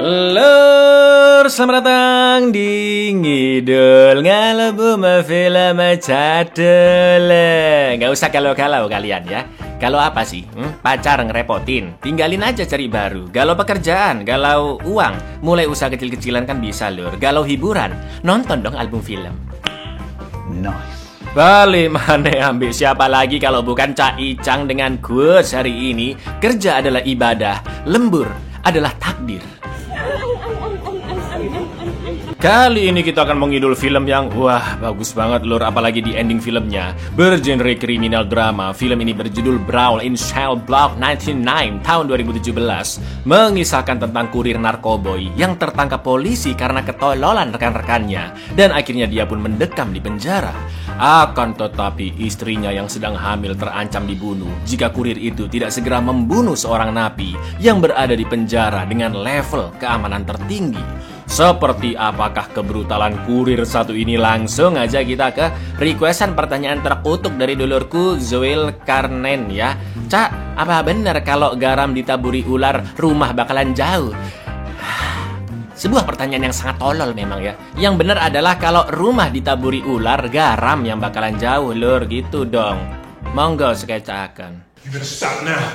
Lur, selamat datang di Ngidul Ngalebu Film Cadel. Gak usah galau-galau kalian ya. Galau apa sih? Pacar ngerepotin, tinggalin aja cari baru. Galau pekerjaan, galau uang, mulai usaha kecil-kecilan kan bisa lur. Galau hiburan, nonton dong album film. Nice. Balik mana ambil siapa lagi kalau bukan Cak Icang dengan quotes hari ini. Kerja adalah ibadah, lembur adalah takdir. Kali ini kita akan mengidul film yang wah bagus banget lur, apalagi di ending filmnya bergenre kriminal drama. Film ini berjudul Brawl in Cell Block 99 tahun 2017, mengisahkan tentang kurir narkoboy yang tertangkap polisi karena ketololan rekan-rekannya dan akhirnya dia pun mendekam di penjara. Akan tetapi istrinya yang sedang hamil terancam dibunuh jika kurir itu tidak segera membunuh seorang napi yang berada di penjara dengan level keamanan tertinggi. Seperti apakah kebrutalan kurir satu ini? Langsung aja kita ke requestan pertanyaan terkutuk dari dulurku Zoil Karnen ya. Cak, apa benar kalau garam ditaburi ular rumah bakalan jauh? Sebuah pertanyaan yang sangat tolol memang ya. Yang benar adalah kalau rumah ditaburi ular, garam yang bakalan jauh lur, gitu dong. Monggo sekecakan. You better stop now.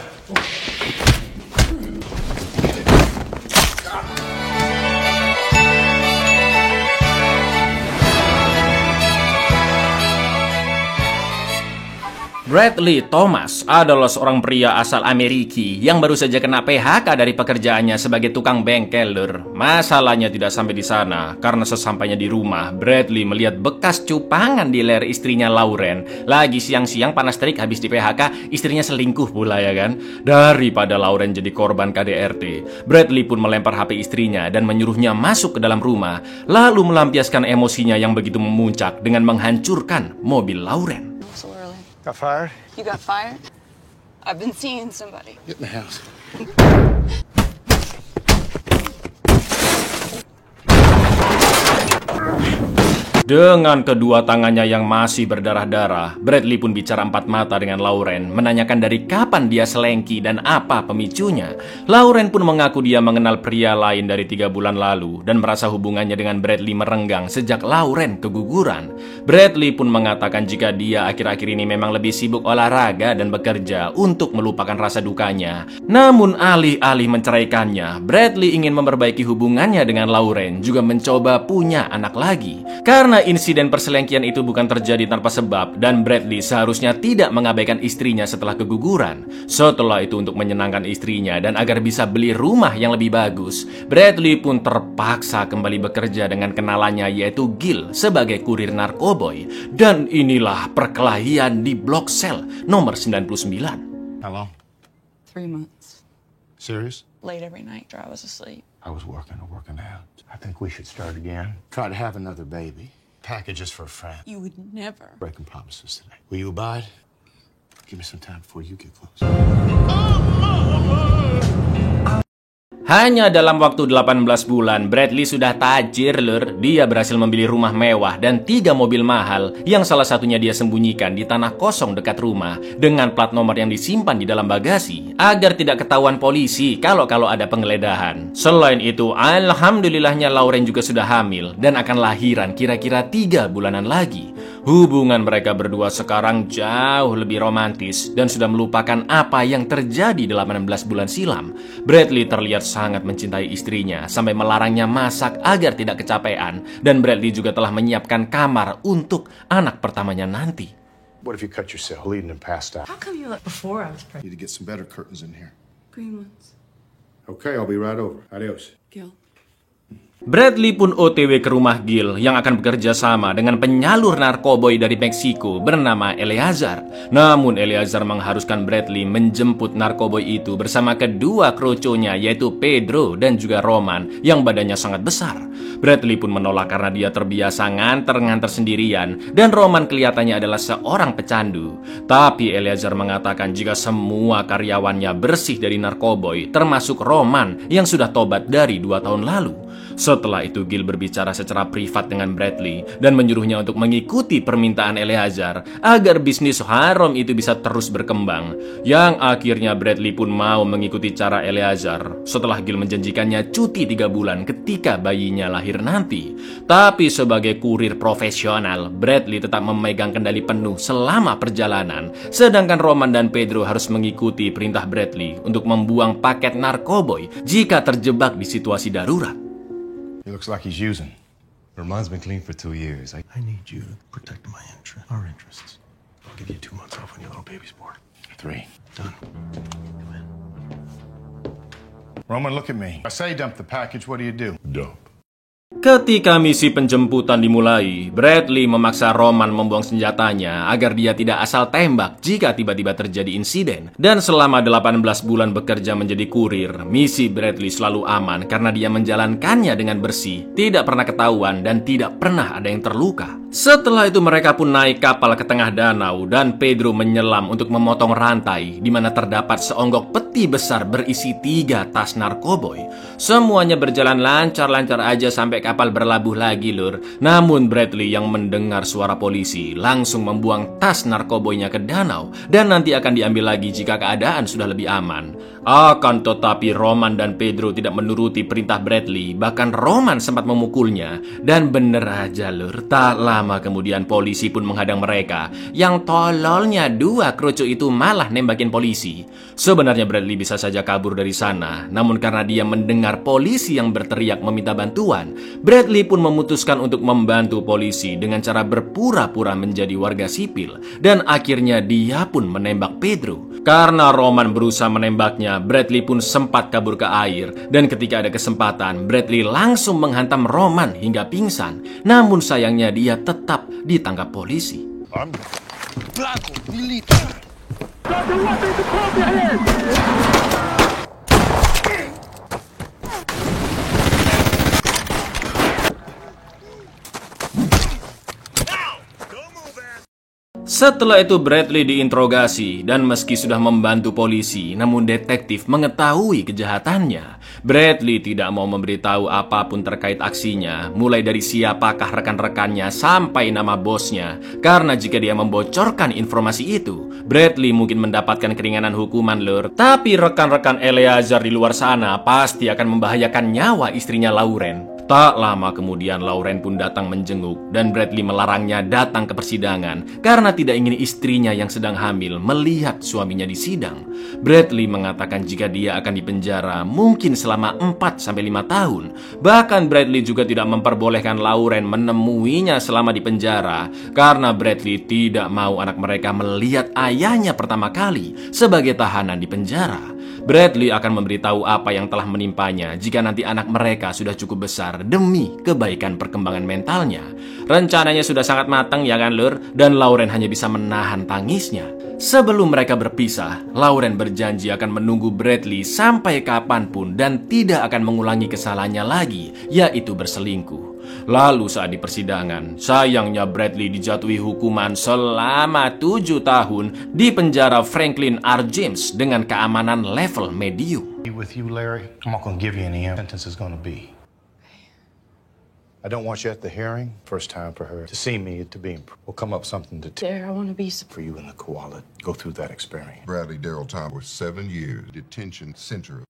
Bradley Thomas adalah seorang pria asal Amerika yang baru saja kena PHK dari pekerjaannya sebagai tukang bengkel lur. Masalahnya tidak sampai di sana, karena sesampainya di rumah, Bradley melihat bekas cupangan di leher istrinya Lauren. Lagi siang-siang panas terik habis di PHK, istrinya selingkuh pula ya kan. Daripada Lauren jadi korban KDRT, Bradley pun melempar HP istrinya dan menyuruhnya masuk ke dalam rumah, lalu melampiaskan emosinya yang begitu memuncak dengan menghancurkan mobil Lauren. Got fired? You got fired? I've been seeing somebody. Get in the house. Dengan kedua tangannya yang masih berdarah-darah, Bradley pun bicara empat mata dengan Lauren, menanyakan dari kapan dia selengki dan apa pemicunya. Lauren pun mengaku dia mengenal pria lain dari 3 bulan lalu dan merasa hubungannya dengan Bradley merenggang sejak Lauren keguguran. Bradley pun mengatakan jika dia akhir-akhir ini memang lebih sibuk olahraga dan bekerja untuk melupakan rasa dukanya. Namun alih-alih menceraikannya, Bradley ingin memperbaiki hubungannya dengan Lauren, juga mencoba punya anak lagi. Karena insiden perselingkuhan itu bukan terjadi tanpa sebab dan Bradley seharusnya tidak mengabaikan istrinya setelah keguguran. Setelah itu untuk menyenangkan istrinya dan agar bisa beli rumah yang lebih bagus, Bradley pun terpaksa kembali bekerja dengan kenalannya yaitu Gil sebagai kurir narkoboy. Dan inilah perkelahian di blok sel nomor 99. How long? 3 months. Serious? Late every night after I was asleep. I was working out. I think we should start again. Try to have another baby. Packages for a friend. You would never. Breaking promises today. Will you abide? Give me some time before you get close. Hanya dalam waktu 18 bulan, Bradley sudah tajir lur. Dia berhasil membeli rumah mewah dan 3 mobil mahal yang salah satunya dia sembunyikan di tanah kosong dekat rumah dengan plat nomor yang disimpan di dalam bagasi agar tidak ketahuan polisi kalau ada penggeledahan. Selain itu, alhamdulillahnya Lauren juga sudah hamil dan akan lahiran kira-kira 3 bulanan lagi. Hubungan mereka berdua sekarang jauh lebih romantis dan sudah melupakan apa yang terjadi 18 bulan silam. Bradley terlihat sangat mencintai istrinya sampai melarangnya masak agar tidak kecapean, dan Bradley juga telah menyiapkan kamar untuk anak pertamanya nanti. What if you cut yourself bleeding and passed out? How come you left before I was pregnant? Need to get some better curtains in here. Green ones. Okay, I'll be right over. Adios. Gil. Bradley pun OTW ke rumah Gil yang akan bekerja sama dengan penyalur narkoboy dari Meksiko bernama Eleazar. Namun Eleazar mengharuskan Bradley menjemput narkoboy itu bersama kedua kroconya yaitu Pedro dan juga Roman yang badannya sangat besar. Bradley pun menolak karena dia terbiasa nganter-nganter sendirian dan Roman kelihatannya adalah seorang pecandu. Tapi Eleazar mengatakan jika semua karyawannya bersih dari narkoboy termasuk Roman yang sudah tobat dari 2 tahun lalu. Setelah itu Gil berbicara secara privat dengan Bradley dan menyuruhnya untuk mengikuti permintaan Eleazar agar bisnis haram itu bisa terus berkembang. Yang akhirnya Bradley pun mau mengikuti cara Eleazar setelah Gil menjanjikannya cuti 3 bulan ketika bayinya lahir nanti. Tapi sebagai kurir profesional, Bradley tetap memegang kendali penuh selama perjalanan, sedangkan Roman dan Pedro harus mengikuti perintah Bradley untuk membuang paket narkoboy jika terjebak di situasi darurat. He looks like he's using. Roman's been clean for 2 years. I need you to protect our interests. I'll give you 2 months off when your little baby's born. 3. Done. Come in. Roman, look at me. I say dump the package, what do you do? Dump. Ketika misi penjemputan dimulai, Bradley memaksa Roman membuang senjatanya agar dia tidak asal tembak jika tiba-tiba terjadi insiden. Dan selama 18 bulan bekerja menjadi kurir, misi Bradley selalu aman karena dia menjalankannya dengan bersih, tidak pernah ketahuan dan tidak pernah ada yang terluka. Setelah itu mereka pun naik kapal ke tengah danau dan Pedro menyelam untuk memotong rantai di mana terdapat seonggok peti besar berisi 3 tas narkoboy. Semuanya berjalan lancar-lancar aja sampai kapal berlabuh lagi, Lur. Namun Bradley yang mendengar suara polisi langsung membuang tas narkoboynya ke danau dan nanti akan diambil lagi jika keadaan sudah lebih aman. Akan tetapi Roman dan Pedro tidak menuruti perintah Bradley, bahkan Roman sempat memukulnya. Dan bener aja, Lur, tak lama kemudian polisi pun menghadang mereka. Yang tololnya 2 kerucu itu malah nembakin polisi. Sebenarnya Bradley bisa saja kabur dari sana, namun karena dia mendengar polisi yang berteriak meminta bantuan, Bradley pun memutuskan untuk membantu polisi dengan cara berpura-pura menjadi warga sipil. Dan akhirnya dia pun menembak Pedro. Karena Roman berusaha menembaknya, Bradley pun sempat kabur ke air. Dan ketika ada kesempatan, Bradley langsung menghantam Roman hingga pingsan. Namun sayangnya dia tetap ditangkap polisi. Blanco, delete. Setelah itu Bradley diinterogasi dan meski sudah membantu polisi, namun detektif mengetahui kejahatannya. Bradley tidak mau memberitahu apapun terkait aksinya, mulai dari siapakah rekan-rekannya sampai nama bosnya. Karena jika dia membocorkan informasi itu, Bradley mungkin mendapatkan keringanan hukuman, Lur. Tapi rekan-rekan Eleazar di luar sana pasti akan membahayakan nyawa istrinya Lauren. Tak lama kemudian Lauren pun datang menjenguk dan Bradley melarangnya datang ke persidangan karena tidak ingin istrinya yang sedang hamil melihat suaminya di sidang. Bradley mengatakan jika dia akan dipenjara mungkin selama 4-5 tahun. Bahkan Bradley juga tidak memperbolehkan Lauren menemuinya selama di penjara karena Bradley tidak mau anak mereka melihat ayahnya pertama kali sebagai tahanan di penjara. Bradley akan memberitahu apa yang telah menimpanya jika nanti anak mereka sudah cukup besar demi kebaikan perkembangan mentalnya. Rencananya sudah sangat matang ya kan, Lur? Dan Lauren hanya bisa menahan tangisnya. Sebelum mereka berpisah, Lauren berjanji akan menunggu Bradley sampai kapanpun dan tidak akan mengulangi kesalahannya lagi, yaitu berselingkuh. Lalu saat di persidangan, sayangnya Bradley dijatuhi hukuman selama 7 tahun di penjara Franklin R. James dengan keamanan level medium. With you, Larry, I'm not going to give you any sentence is going to be. I don't want you at the hearing. First time for her to see me, to be. Will come up something to There, I want to be. for you and the koala. Go through that experience. Bradley Darrell Time was 7 years detention center.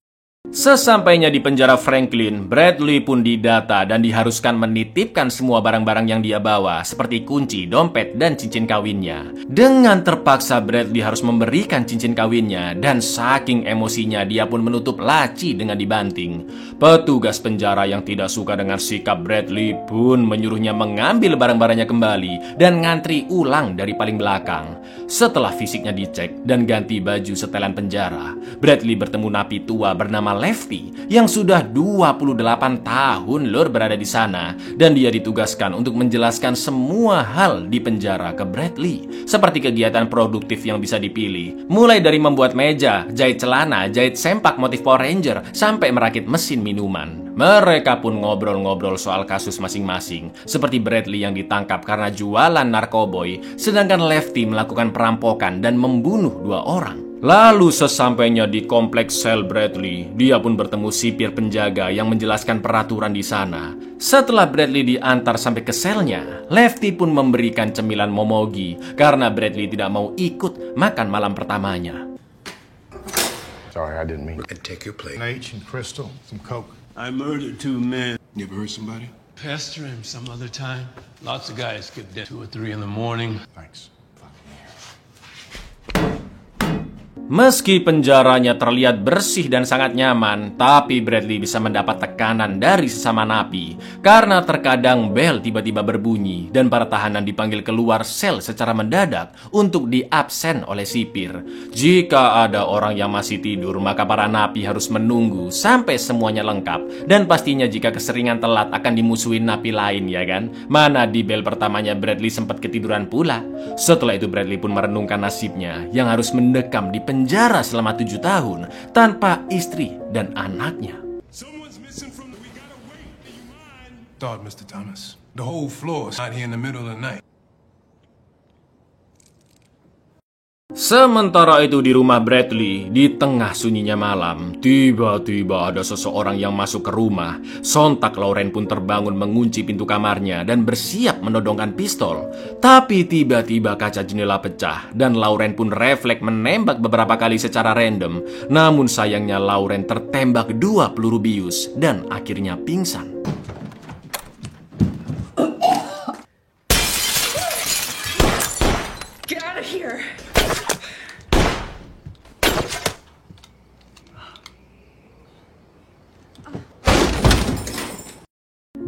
Sesampainya di penjara Franklin, Bradley pun didata dan diharuskan menitipkan semua barang-barang yang dia bawa, seperti kunci, dompet, dan cincin kawinnya. Dengan terpaksa Bradley harus memberikan cincin kawinnya, dan saking emosinya dia pun menutup laci dengan dibanting. Petugas penjara yang tidak suka dengan sikap Bradley pun menyuruhnya mengambil barang-barangnya kembali dan ngantri ulang dari paling belakang. Setelah fisiknya dicek dan ganti baju setelan penjara, Bradley bertemu napi tua bernama Lefty yang sudah 28 tahun Lur berada di sana, dan dia ditugaskan untuk menjelaskan semua hal di penjara ke Bradley, seperti kegiatan produktif yang bisa dipilih, mulai dari membuat meja, jahit celana, jahit sempak motif Power Ranger, sampai merakit mesin minuman. Mereka pun ngobrol-ngobrol soal kasus masing-masing, seperti Bradley yang ditangkap karena jualan narkoboy, sedangkan Lefty melakukan perampokan dan membunuh 2 orang. Lalu sesampainya di kompleks sel Bradley, dia pun bertemu sipir penjaga yang menjelaskan peraturan di sana. Setelah Bradley diantar sampai ke selnya, Lefty pun memberikan cemilan momogi karena Bradley tidak mau ikut makan malam pertamanya. Sorry, I didn't mean. And take your plate. H and Crystal, some Coke. I murdered 2 men. You ever hurt somebody? Pester him some other time. Lots of guys get dead 2 or 3 in the morning. Thanks. Meski penjaranya terlihat bersih dan sangat nyaman, tapi Bradley bisa mendapat tekanan dari sesama napi karena terkadang bel tiba-tiba berbunyi dan para tahanan dipanggil keluar sel secara mendadak untuk diabsen oleh sipir. Jika ada orang yang masih tidur, maka para napi harus menunggu sampai semuanya lengkap, dan pastinya jika keseringan telat akan dimusuhin napi lain, ya kan? Mana di bel pertamanya Bradley sempat ketiduran pula. Setelah itu Bradley pun merenungkan nasibnya yang harus mendekam di penjara selama 7 tahun tanpa istri dan anaknya. Thought, Mr. Thomas. The whole floor is out here in the middle of the night. Sementara itu di rumah Bradley, di tengah sunyinya malam, tiba-tiba ada seseorang yang masuk ke rumah. Sontak Lauren pun terbangun mengunci pintu kamarnya dan bersiap menodongkan pistol. Tapi tiba-tiba kaca jendela pecah dan Lauren pun refleks menembak beberapa kali secara random. Namun sayangnya Lauren tertembak 2 peluru bius dan akhirnya pingsan. Get out of here.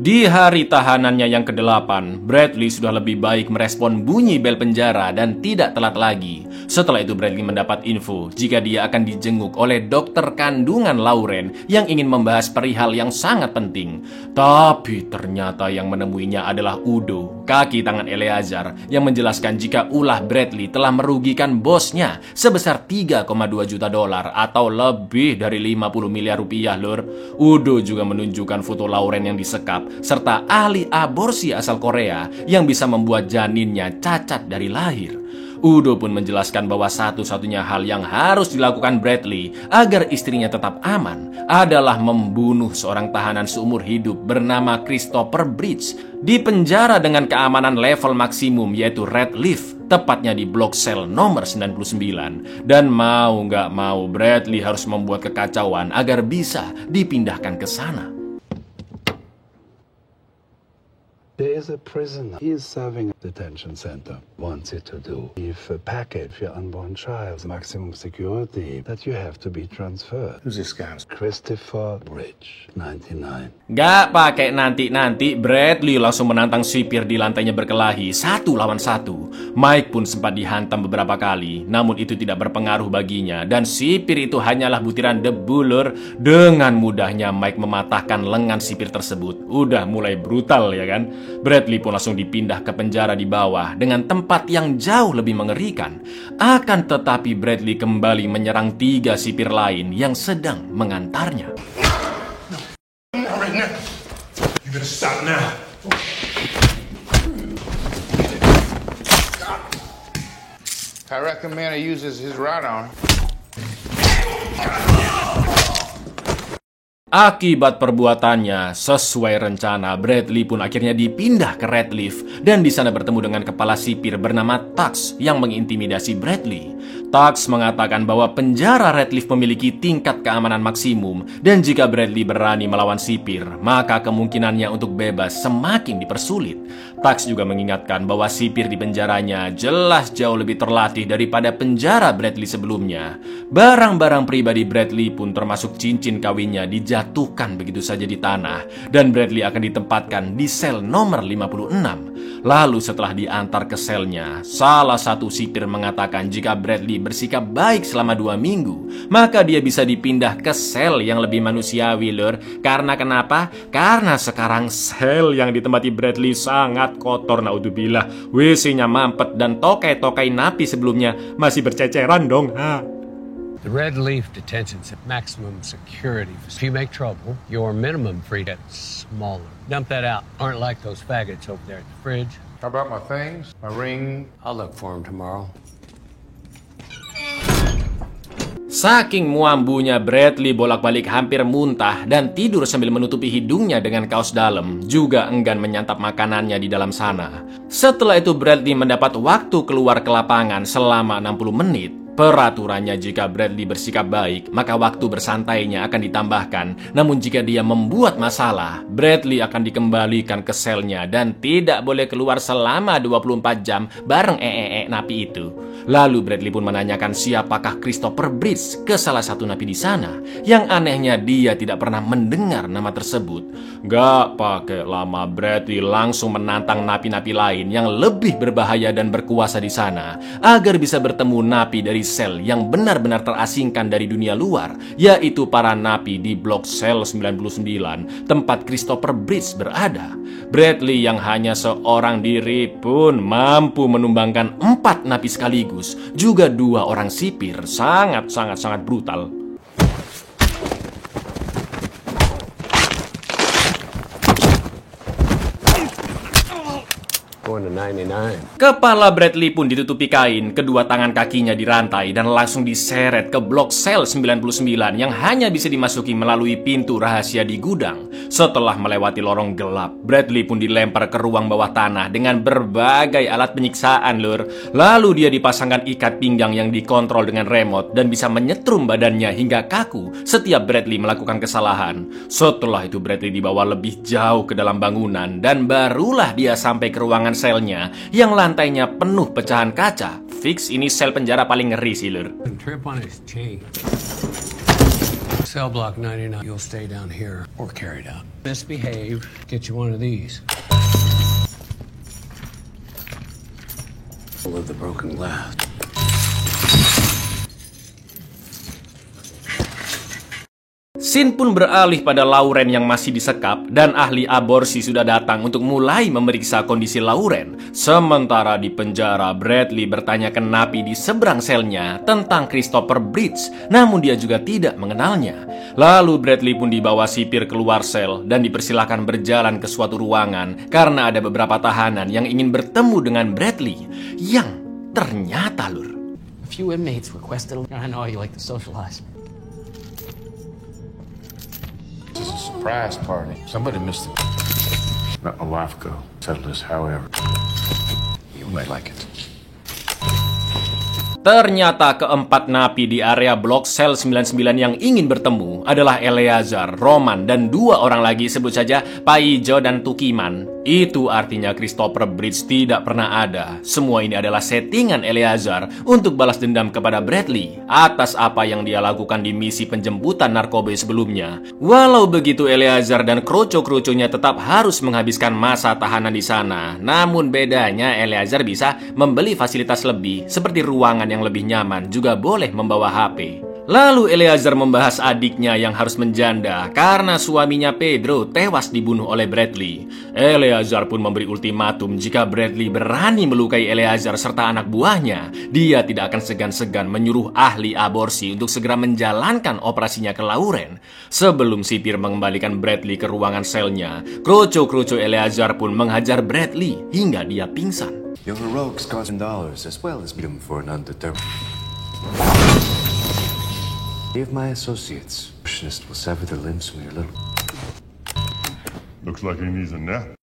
Di hari tahanannya yang ke-8, Bradley sudah lebih baik merespon bunyi bel penjara dan tidak telat lagi. Setelah itu Bradley mendapat info jika dia akan dijenguk oleh dokter kandungan Lauren yang ingin membahas perihal yang sangat penting. Tapi ternyata yang menemuinya adalah Udo, kaki tangan Eleazar, yang menjelaskan jika ulah Bradley telah merugikan bosnya sebesar 3,2 juta dolar atau lebih dari 50 miliar rupiah, lur. Udo juga menunjukkan foto Lauren yang disekap serta ahli aborsi asal Korea yang bisa membuat janinnya cacat dari lahir. Udo pun menjelaskan bahwa satu-satunya hal yang harus dilakukan Bradley agar istrinya tetap aman adalah membunuh seorang tahanan seumur hidup bernama Christopher Bridge di penjara dengan keamanan level maksimum yaitu Red Leaf, tepatnya di blok sel nomor 99. Dan mau nggak mau Bradley harus membuat kekacauan agar bisa dipindahkan ke sana. There is a prisoner. He is serving a detention center. Wants it to do. If a package for your unborn child, maximum security, that you have to be transferred. Who's this guy? Christopher Bridge, 99. Gak pakai nanti-nanti, Bradley langsung menantang sipir di lantainya berkelahi 1 lawan 1. Mike pun sempat dihantam beberapa kali, namun itu tidak berpengaruh baginya dan sipir itu hanyalah butiran debu, lur. Dengan mudahnya Mike mematahkan lengan sipir tersebut. Udah mulai brutal, ya kan? Bradley pun langsung dipindah ke penjara di bawah dengan tempat yang jauh lebih mengerikan. Akan tetapi Bradley kembali menyerang 3 sipir lain yang sedang mengantarnya. Not right now. You better stop now. I recommend he uses his right arm. Akibat perbuatannya, sesuai rencana, Bradley pun akhirnya dipindah ke Red Leaf dan di sana bertemu dengan kepala sipir bernama Tux yang mengintimidasi Bradley. Tux mengatakan bahwa penjara Red Leaf memiliki tingkat keamanan maksimum dan jika Bradley berani melawan sipir, maka kemungkinannya untuk bebas semakin dipersulit. Tux juga mengingatkan bahwa sipir di penjaranya jelas jauh lebih terlatih daripada penjara Bradley sebelumnya. Barang-barang pribadi Bradley pun termasuk cincin kawinnya dijatuhkan begitu saja di tanah dan Bradley akan ditempatkan di sel nomor 56. Lalu setelah diantar ke selnya, salah satu sipir mengatakan jika Bradley bersikap baik selama 2 minggu, maka dia bisa dipindah ke sel yang lebih manusiawi, lur. Karena kenapa? Karena sekarang sel yang ditempati Bradley sangat kotor, naudzubillah. WC-nya mampet dan tokai-tokai napi sebelumnya masih berceceran dong. The Red Leaf detention is maximum security. If you make trouble, your minimum free gets smaller. Dump that out. Aren't like those faggots over there at the fridge. How about my things? My ring? I'll look for them tomorrow. Saking muambunya, Bradley bolak-balik hampir muntah dan tidur sambil menutupi hidungnya dengan kaos dalam, juga enggan menyantap makanannya di dalam sana. Setelah itu Bradley mendapat waktu keluar ke lapangan selama 60 menit. Peraturannya jika Bradley bersikap baik, maka waktu bersantainya akan ditambahkan. Namun jika dia membuat masalah, Bradley akan dikembalikan ke selnya dan tidak boleh keluar selama 24 jam bareng napi itu. Lalu Bradley pun menanyakan siapakah Christopher Bridge ke salah satu napi di sana. Yang anehnya dia tidak pernah mendengar nama tersebut. Gak pakai lama, Bradley langsung menantang napi-napi lain yang lebih berbahaya dan berkuasa di sana agar bisa bertemu napi dari sel yang benar-benar terasingkan dari dunia luar, yaitu para napi di blok sel 99 tempat Christopher Bridge berada. Bradley yang hanya seorang diri pun mampu menumbangkan 4 napi sekaligus, juga 2 orang sipir. Sangat brutal. Kepala Bradley pun ditutupi kain, kedua tangan kakinya dirantai dan langsung diseret ke blok sel 99 yang hanya bisa dimasuki melalui pintu rahasia di gudang. Setelah melewati lorong gelap, Bradley pun dilempar ke ruang bawah tanah dengan berbagai alat penyiksaan, lur. Lalu dia dipasangkan ikat pinggang yang dikontrol dengan remote dan bisa menyetrum badannya hingga kaku setiap Bradley melakukan kesalahan. Setelah itu Bradley dibawa lebih jauh ke dalam bangunan dan barulah dia sampai ke ruangan selnya yang lantainya penuh pecahan kaca. Fix ini sel penjara paling ngeri sih, lur. Trip on his chain. Cell block 99, you'll stay down here or carried out. Misbehave, get you one of these. Full of the broken glass. Scene pun beralih pada Lauren yang masih disekap dan ahli aborsi sudah datang untuk mulai memeriksa kondisi Lauren. Sementara di penjara, Bradley bertanya ke napi di seberang selnya tentang Christopher Bridge, namun dia juga tidak mengenalnya. Lalu Bradley pun dibawa sipir keluar sel dan dipersilakan berjalan ke suatu ruangan karena ada beberapa tahanan yang ingin bertemu dengan Bradley, yang ternyata, lur, a few inmates requested. I know you like to socialize. This is a surprise party. Somebody missed it. Not a while ago. Settle this however. You might like it. Ternyata keempat napi di area blok sel 99 yang ingin bertemu adalah Eleazar, Roman, dan 2 orang lagi, sebut saja Paijo dan Tukiman. Itu artinya Christopher Bridge tidak pernah ada. Semua ini adalah settingan Eleazar untuk balas dendam kepada Bradley atas apa yang dia lakukan di misi penjemputan narkoba sebelumnya. Walau begitu, Eleazar dan kroco-kroconya tetap harus menghabiskan masa tahanan di sana. Namun bedanya Eleazar bisa membeli fasilitas lebih seperti ruangan yang lebih nyaman, juga boleh membawa HP. Lalu Eleazar membahas adiknya yang harus menjanda karena suaminya Pedro tewas dibunuh oleh Bradley. Eleazar pun memberi ultimatum jika Bradley berani melukai Eleazar serta anak buahnya, dia tidak akan segan-segan menyuruh ahli aborsi untuk segera menjalankan operasinya ke Lauren. Sebelum sipir mengembalikan Bradley ke ruangan selnya, kroco-kroco Eleazar pun menghajar Bradley hingga dia pingsan. Your rogues cost dollars as well as freedom for an undetermined. If my associates will sever their limbs from your little. Looks like he needs a nap.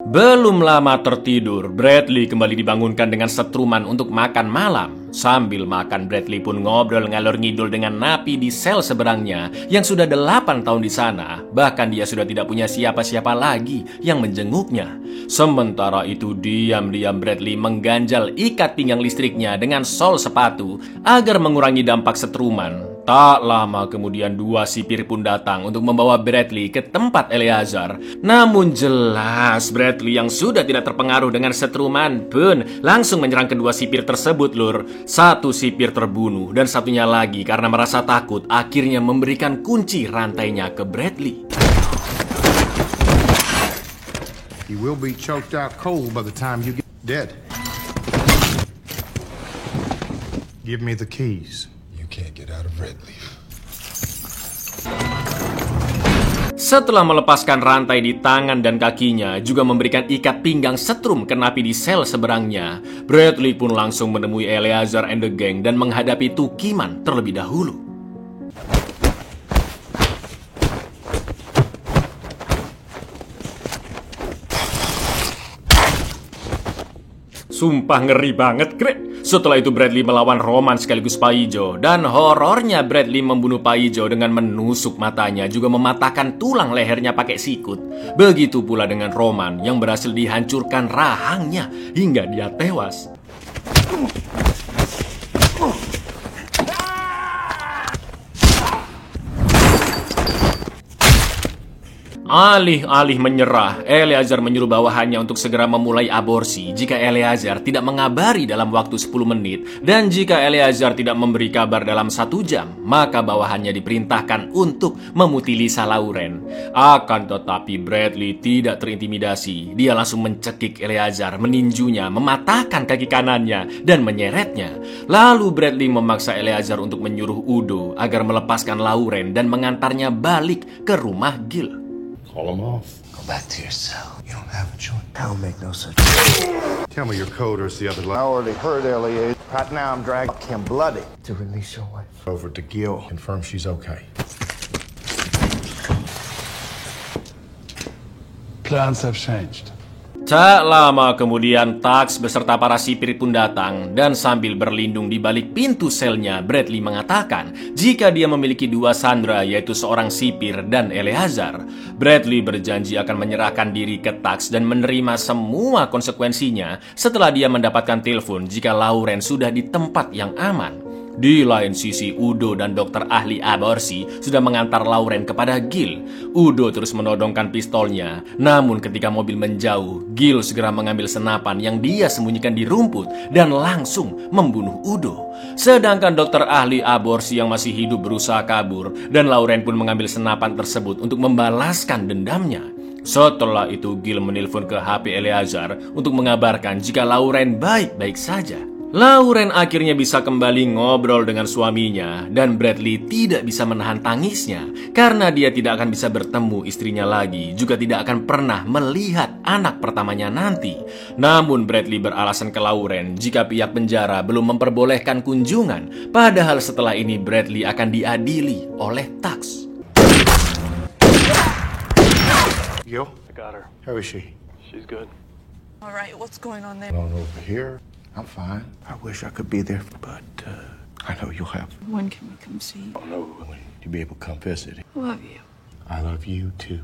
Belum lama tertidur, Bradley kembali dibangunkan dengan setruman untuk makan malam. Sambil makan, Bradley pun ngobrol ngalor ngidul dengan napi di sel seberangnya yang sudah 8 tahun di sana. Bahkan dia sudah tidak punya siapa-siapa lagi yang menjenguknya. Sementara itu, diam-diam Bradley mengganjal ikat pinggang listriknya dengan sol sepatu agar mengurangi dampak setruman. Tak lama kemudian 2 sipir pun datang untuk membawa Bradley ke tempat Eleazar. Namun jelas Bradley yang sudah tidak terpengaruh dengan setruman pun langsung menyerang kedua sipir tersebut, lur. 1 sipir terbunuh dan satunya lagi karena merasa takut akhirnya memberikan kunci rantainya ke Bradley. You will be choked out cold by the time you get dead. Give me the keys. You can't get out of Redleaf. Setelah melepaskan rantai di tangan dan kakinya, juga memberikan ikat pinggang setrum ke napi di sel seberangnya, Bradley pun langsung menemui Eleazar and the gang dan menghadapi Tukiman terlebih dahulu. Sumpah ngeri banget, Greg. Setelah itu Bradley melawan Roman sekaligus Pak Ijo. Dan horornya Bradley membunuh Pak Ijo dengan menusuk matanya, juga mematahkan tulang lehernya pakai sikut. Begitu pula dengan Roman yang berhasil dihancurkan rahangnya hingga dia tewas. Alih-alih menyerah, Eleazar menyuruh bawahannya untuk segera memulai aborsi jika Eleazar tidak mengabari dalam waktu 10 menit. Dan jika Eleazar tidak memberi kabar dalam 1 jam, maka bawahannya diperintahkan untuk memutilisa Lauren. Akan tetapi Bradley tidak terintimidasi. Dia langsung mencekik Eleazar, meninjunya, mematahkan kaki kanannya, dan menyeretnya. Lalu Bradley memaksa Eleazar untuk menyuruh Udo agar melepaskan Lauren dan mengantarnya balik ke rumah Gil. Call him off. Go back to your cell. You don't have a choice. I'll make no such. Tell me your code or it's the other line. I already heard Elliot. Right now I'm dragging him bloody. To release your wife. Over to Gil. Confirm she's okay. Plans have changed. Tak lama kemudian Tux beserta para sipir pun datang dan sambil berlindung di balik pintu selnya, Bradley mengatakan jika dia memiliki 2 sandera, yaitu seorang sipir dan Eleazar. Bradley berjanji akan menyerahkan diri ke Tux dan menerima semua konsekuensinya setelah dia mendapatkan telepon jika Lauren sudah di tempat yang aman. Di lain sisi, Udo dan dokter ahli aborsi sudah mengantar Lauren kepada Gil. Udo terus menodongkan pistolnya. Namun ketika mobil menjauh, Gil segera mengambil senapan yang dia sembunyikan di rumput dan langsung membunuh Udo. Sedangkan dokter ahli aborsi yang masih hidup berusaha kabur, dan Lauren pun mengambil senapan tersebut untuk membalaskan dendamnya. Setelah itu, Gil menelpon ke HP Eleazar untuk mengabarkan jika Lauren baik-baik saja. Lauren akhirnya bisa kembali ngobrol dengan suaminya dan Bradley tidak bisa menahan tangisnya karena dia tidak akan bisa bertemu istrinya lagi, juga tidak akan pernah melihat anak pertamanya nanti. Namun Bradley beralasan ke Lauren jika pihak penjara belum memperbolehkan kunjungan, padahal setelah ini Bradley akan diadili oleh Tux. Gil? I got her. How is she? She's good. All right, what's going on there? On over here. I'm fine. I wish I could be there, but I know you'll have. When can we come see you? I know when you'll be able to come visit. Love you. I love you too.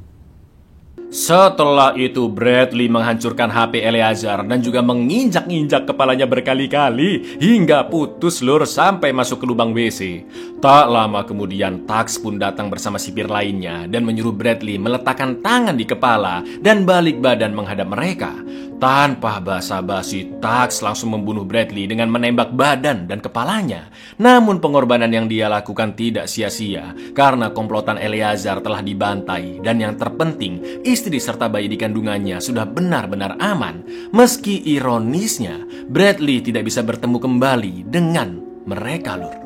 Setelah itu Bradley menghancurkan HP Eleazar dan juga menginjak-injak kepalanya berkali-kali hingga putus lur sampai masuk ke lubang WC. Tak lama kemudian Tux pun datang bersama sipir lainnya dan menyuruh Bradley meletakkan tangan di kepala dan balik badan menghadap mereka. Tanpa basa-basi, Tux langsung membunuh Bradley dengan menembak badan dan kepalanya. Namun pengorbanan yang dia lakukan tidak sia-sia karena komplotan Eleazar telah dibantai dan yang terpenting, istri serta bayi di kandungannya sudah benar-benar aman. Meski ironisnya, Bradley tidak bisa bertemu kembali dengan mereka lur.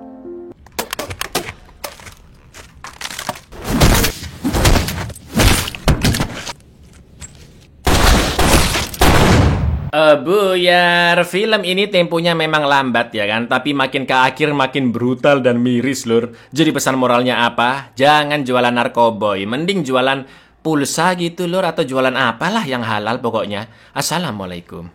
Buyar, film ini temponya memang lambat ya kan, tapi makin ke akhir makin brutal dan miris lur. Jadi pesan moralnya apa? Jangan jualan narkoboy, mending jualan pulsa gitu lur, atau jualan apalah yang halal pokoknya. Assalamualaikum.